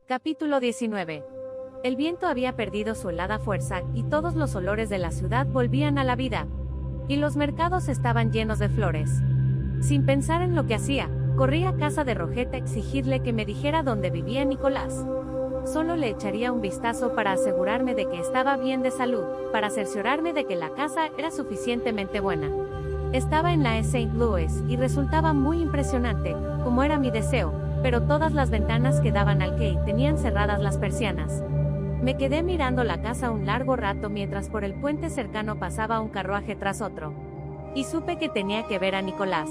Capítulo 19. El viento había perdido su helada fuerza, y todos los olores de la ciudad volvían a la vida. Y los mercados estaban llenos de flores. Sin pensar en lo que hacía, corrí a casa de Rogeta a exigirle que me dijera dónde vivía Nicolás. Solo le echaría un vistazo para asegurarme de que estaba bien de salud, para cerciorarme de que la casa era suficientemente buena. Estaba en la St. Louis, y resultaba muy impresionante, como era mi deseo, pero todas las ventanas que daban al quay tenían cerradas las persianas. Me quedé mirando la casa un largo rato mientras por el puente cercano pasaba un carruaje tras otro. Y supe que tenía que ver a Nicolás.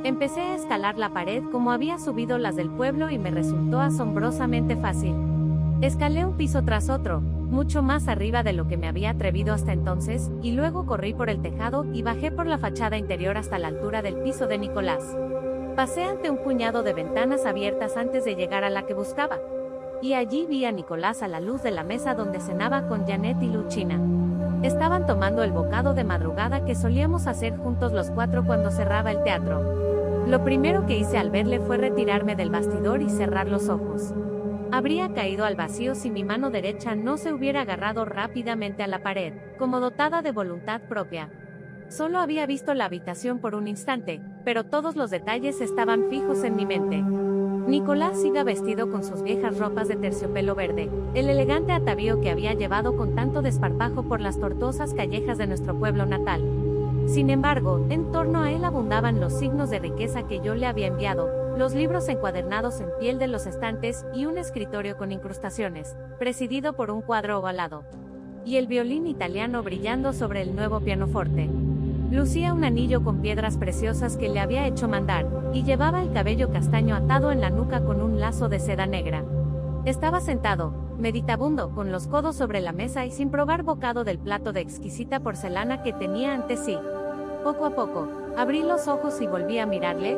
Empecé a escalar la pared como había subido las del pueblo y me resultó asombrosamente fácil. Escalé un piso tras otro, mucho más arriba de lo que me había atrevido hasta entonces, y luego corrí por el tejado y bajé por la fachada interior hasta la altura del piso de Nicolás. Pasé ante un puñado de ventanas abiertas antes de llegar a la que buscaba. Y allí vi a Nicolás a la luz de la mesa donde cenaba con Janet y Luchina. Estaban tomando el bocado de madrugada que solíamos hacer juntos los cuatro cuando cerraba el teatro. Lo primero que hice al verle fue retirarme del bastidor y cerrar los ojos. Habría caído al vacío si mi mano derecha no se hubiera agarrado rápidamente a la pared, como dotada de voluntad propia. Solo había visto la habitación por un instante, pero todos los detalles estaban fijos en mi mente. Nicolás iba vestido con sus viejas ropas de terciopelo verde, el elegante atavío que había llevado con tanto desparpajo por las tortuosas callejas de nuestro pueblo natal. Sin embargo, en torno a él abundaban los signos de riqueza que yo le había enviado, los libros encuadernados en piel de los estantes y un escritorio con incrustaciones, presidido por un cuadro ovalado. Y el violín italiano brillando sobre el nuevo pianoforte. Lucía un anillo con piedras preciosas que le había hecho mandar, y llevaba el cabello castaño atado en la nuca con un lazo de seda negra. Estaba sentado, meditabundo, con los codos sobre la mesa y sin probar bocado del plato de exquisita porcelana que tenía ante sí. Poco a poco, abrí los ojos y volví a mirarle.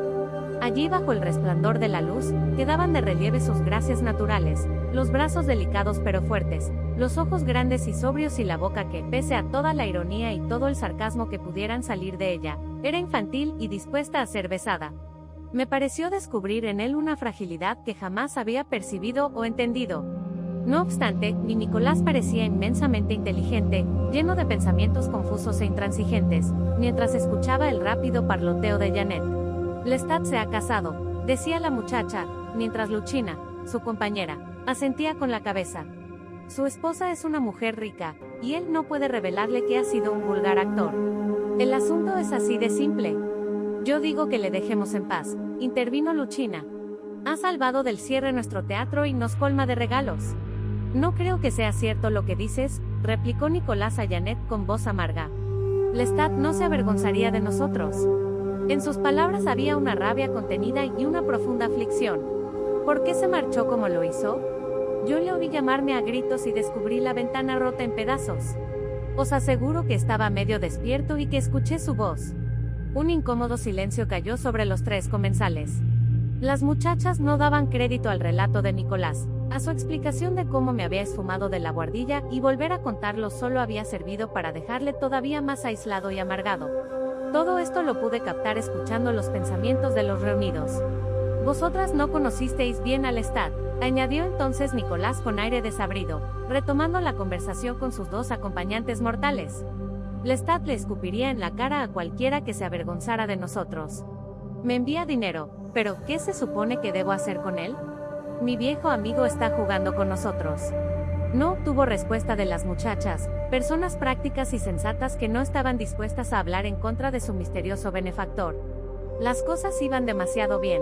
Allí bajo el resplandor de la luz, quedaban de relieve sus gracias naturales, los brazos delicados pero fuertes, los ojos grandes y sobrios y la boca que, pese a toda la ironía y todo el sarcasmo que pudieran salir de ella, era infantil y dispuesta a ser besada. Me pareció descubrir en él una fragilidad que jamás había percibido o entendido. No obstante, ni Nicolás parecía inmensamente inteligente, lleno de pensamientos confusos e intransigentes, mientras escuchaba el rápido parloteo de Janet. Lestat se ha casado, decía la muchacha, mientras Luchina, su compañera, asentía con la cabeza. Su esposa es una mujer rica, y él no puede revelarle que ha sido un vulgar actor. El asunto es así de simple. Yo digo que le dejemos en paz, intervino Luchina. Ha salvado del cierre nuestro teatro y nos colma de regalos. No creo que sea cierto lo que dices, replicó Nicolás a Janet con voz amarga. Lestat no se avergonzaría de nosotros. En sus palabras había una rabia contenida y una profunda aflicción. ¿Por qué se marchó como lo hizo? Yo le oí llamarme a gritos y descubrí la ventana rota en pedazos. Os aseguro que estaba medio despierto y que escuché su voz. Un incómodo silencio cayó sobre los tres comensales. Las muchachas no daban crédito al relato de Nicolás, a su explicación de cómo me había esfumado de la buhardilla, y volver a contarlo solo había servido para dejarle todavía más aislado y amargado. Todo esto lo pude captar escuchando los pensamientos de los reunidos. Vosotras no conocisteis bien a Lestat, añadió entonces Nicolás con aire desabrido, retomando la conversación con sus dos acompañantes mortales. Lestat le escupiría en la cara a cualquiera que se avergonzara de nosotros. Me envía dinero, pero ¿qué se supone que debo hacer con él? Mi viejo amigo está jugando con nosotros. No obtuvo respuesta de las muchachas, personas prácticas y sensatas que no estaban dispuestas a hablar en contra de su misterioso benefactor. Las cosas iban demasiado bien.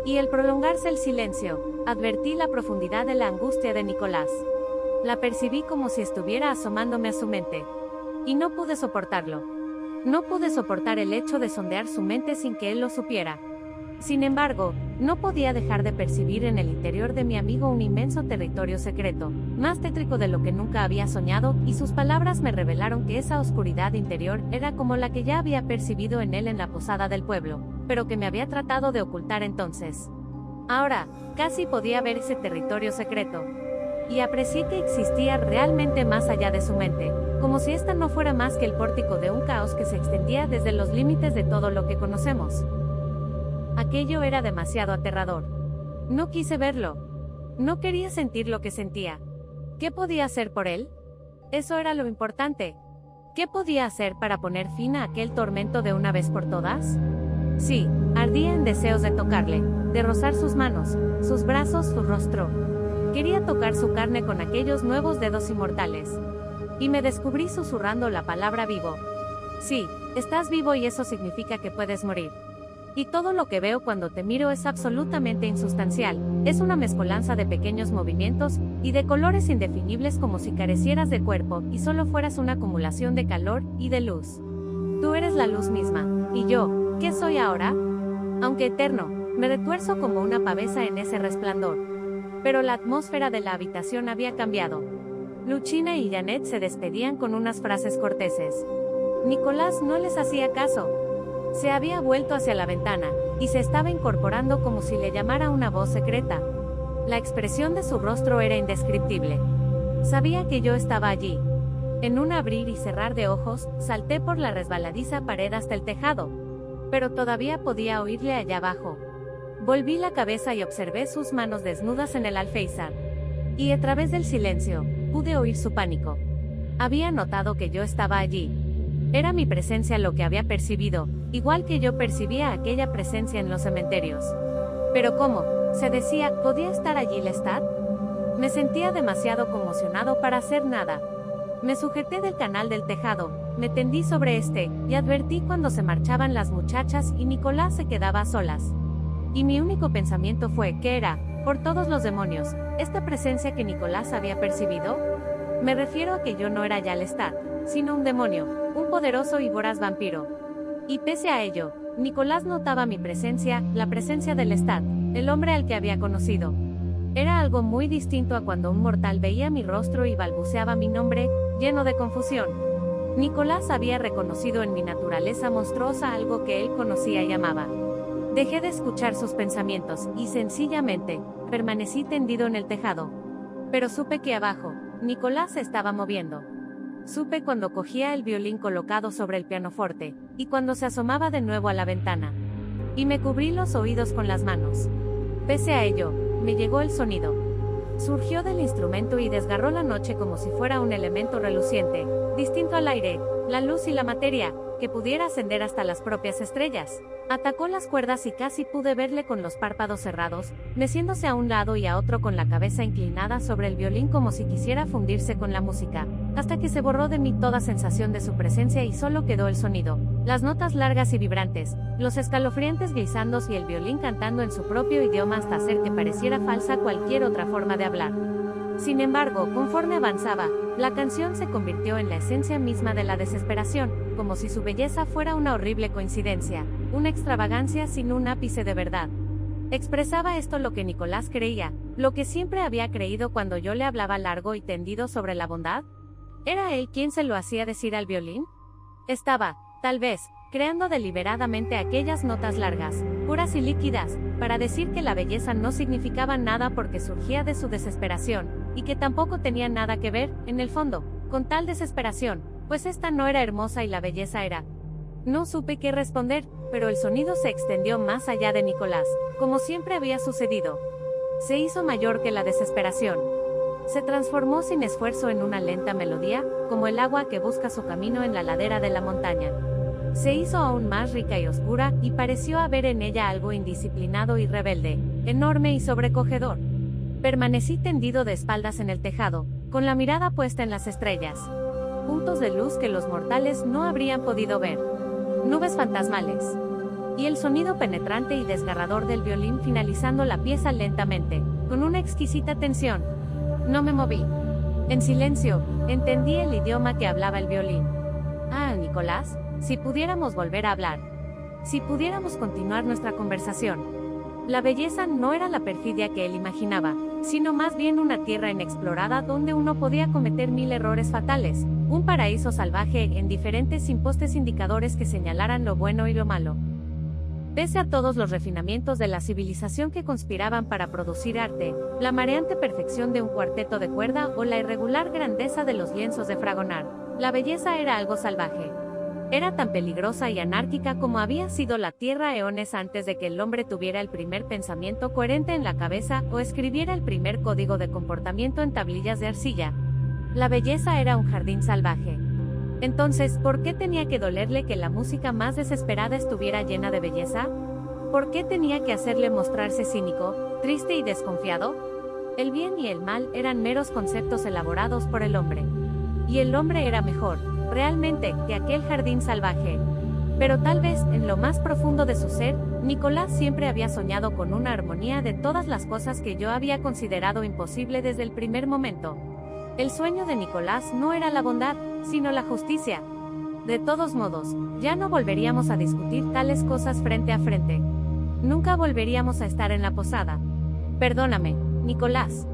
Y al prolongarse el silencio, advertí la profundidad de la angustia de Nicolás. La percibí como si estuviera asomándome a su mente. Y no pude soportarlo. No pude soportar el hecho de sondear su mente sin que él lo supiera. Sin embargo, no podía dejar de percibir en el interior de mi amigo un inmenso territorio secreto, más tétrico de lo que nunca había soñado, y sus palabras me revelaron que esa oscuridad interior era como la que ya había percibido en él en la posada del pueblo, pero que me había tratado de ocultar entonces. Ahora, casi podía ver ese territorio secreto. Y aprecié que existía realmente más allá de su mente, como si esta no fuera más que el pórtico de un caos que se extendía desde los límites de todo lo que conocemos. Aquello era demasiado aterrador. No quise verlo. No quería sentir lo que sentía. ¿Qué podía hacer por él? Eso era lo importante. ¿Qué podía hacer para poner fin a aquel tormento de una vez por todas? Sí, ardía en deseos de tocarle, de rozar sus manos, sus brazos, su rostro. Quería tocar su carne con aquellos nuevos dedos inmortales. Y me descubrí susurrando la palabra vivo. Sí, estás vivo y eso significa que puedes morir. Y todo lo que veo cuando te miro es absolutamente insustancial, es una mezcolanza de pequeños movimientos, y de colores indefinibles como si carecieras de cuerpo, y solo fueras una acumulación de calor, y de luz. Tú eres la luz misma, y yo, ¿qué soy ahora? Aunque eterno, me retuerzo como una pavesa en ese resplandor. Pero la atmósfera de la habitación había cambiado. Luchina y Janet se despedían con unas frases corteses. Nicolás no les hacía caso. Se había vuelto hacia la ventana, y se estaba incorporando como si le llamara una voz secreta. La expresión de su rostro era indescriptible. Sabía que yo estaba allí. En un abrir y cerrar de ojos, salté por la resbaladiza pared hasta el tejado. Pero todavía podía oírle allá abajo. Volví la cabeza y observé sus manos desnudas en el alféizar. Y a través del silencio, pude oír su pánico. Había notado que yo estaba allí. Era mi presencia lo que había percibido, igual que yo percibía aquella presencia en los cementerios. Pero ¿cómo? Se decía, ¿podía estar allí Lestat? Me sentía demasiado conmocionado para hacer nada. Me sujeté del canal del tejado, me tendí sobre este, y advertí cuando se marchaban las muchachas y Nicolás se quedaba a solas. Y mi único pensamiento fue, ¿qué era, por todos los demonios, esta presencia que Nicolás había percibido? Me refiero a que yo no era ya Lestat, sino un demonio, un poderoso y voraz vampiro. Y pese a ello, Nicolás notaba mi presencia, la presencia de Lestat, el hombre al que había conocido. Era algo muy distinto a cuando un mortal veía mi rostro y balbuceaba mi nombre, lleno de confusión. Nicolás había reconocido en mi naturaleza monstruosa algo que él conocía y amaba. Dejé de escuchar sus pensamientos, y sencillamente, permanecí tendido en el tejado. Pero supe que abajo, Nicolás se estaba moviendo. Supe cuando cogía el violín colocado sobre el pianoforte, y cuando se asomaba de nuevo a la ventana. Y me cubrí los oídos con las manos. Pese a ello, me llegó el sonido. Surgió del instrumento y desgarró la noche como si fuera un elemento reluciente, distinto al aire, la luz y la materia, que pudiera ascender hasta las propias estrellas. Atacó las cuerdas y casi pude verle con los párpados cerrados, meciéndose a un lado y a otro con la cabeza inclinada sobre el violín como si quisiera fundirse con la música, hasta que se borró de mí toda sensación de su presencia y solo quedó el sonido, las notas largas y vibrantes, los escalofriantes glisandos y el violín cantando en su propio idioma hasta hacer que pareciera falsa cualquier otra forma de hablar. Sin embargo, conforme avanzaba, la canción se convirtió en la esencia misma de la desesperación, como si su belleza fuera una horrible coincidencia, una extravagancia sin un ápice de verdad. ¿Expresaba esto lo que Nicolás creía, lo que siempre había creído cuando yo le hablaba largo y tendido sobre la bondad? ¿Era él quien se lo hacía decir al violín? Estaba, tal vez, creando deliberadamente aquellas notas largas, puras y líquidas, para decir que la belleza no significaba nada porque surgía de su desesperación, y que tampoco tenía nada que ver, en el fondo, con tal desesperación, pues esta no era hermosa y la belleza era. No supe qué responder, pero el sonido se extendió más allá de Nicolás, como siempre había sucedido. Se hizo mayor que la desesperación. Se transformó sin esfuerzo en una lenta melodía, como el agua que busca su camino en la ladera de la montaña. Se hizo aún más rica y oscura, y pareció haber en ella algo indisciplinado y rebelde, enorme y sobrecogedor. Permanecí tendido de espaldas en el tejado, con la mirada puesta en las estrellas. Puntos de luz que los mortales no habrían podido ver. Nubes fantasmales. Y el sonido penetrante y desgarrador del violín finalizando la pieza lentamente, con una exquisita tensión. No me moví. En silencio, entendí el idioma que hablaba el violín. Ah, Nicolás, si pudiéramos volver a hablar. Si pudiéramos continuar nuestra conversación. La belleza no era la perfidia que él imaginaba, sino más bien una tierra inexplorada donde uno podía cometer 1000 errores fatales, un paraíso salvaje en diferentes sin postes indicadores que señalaran lo bueno y lo malo. Pese a todos los refinamientos de la civilización que conspiraban para producir arte, la mareante perfección de un cuarteto de cuerda o la irregular grandeza de los lienzos de Fragonard, la belleza era algo salvaje. Era tan peligrosa y anárquica como había sido la Tierra eones antes de que el hombre tuviera el primer pensamiento coherente en la cabeza o escribiera el primer código de comportamiento en tablillas de arcilla. La belleza era un jardín salvaje. Entonces, ¿por qué tenía que dolerle que la música más desesperada estuviera llena de belleza? ¿Por qué tenía que hacerle mostrarse cínico, triste y desconfiado? El bien y el mal eran meros conceptos elaborados por el hombre. Y el hombre era mejor, realmente, que aquel jardín salvaje. Pero tal vez, en lo más profundo de su ser, Nicolás siempre había soñado con una armonía de todas las cosas que yo había considerado imposible desde el primer momento. El sueño de Nicolás no era la bondad, sino la justicia. De todos modos, ya no volveríamos a discutir tales cosas frente a frente. Nunca volveríamos a estar en la posada. Perdóname, Nicolás.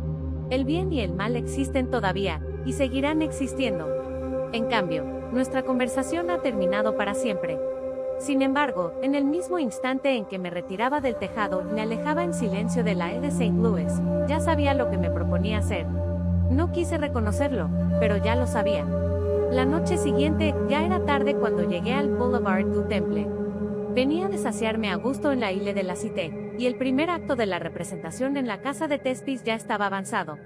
El bien y el mal existen todavía, y seguirán existiendo. En cambio, nuestra conversación ha terminado para siempre. Sin embargo, en el mismo instante en que me retiraba del tejado y me alejaba en silencio de la E de St. Louis, ya sabía lo que me proponía hacer. No quise reconocerlo, pero ya lo sabía. La noche siguiente, ya era tarde cuando llegué al Boulevard du Temple. Venía de saciarme a gusto en la Ile de la Cité, y el primer acto de la representación en la casa de Thespis ya estaba avanzado.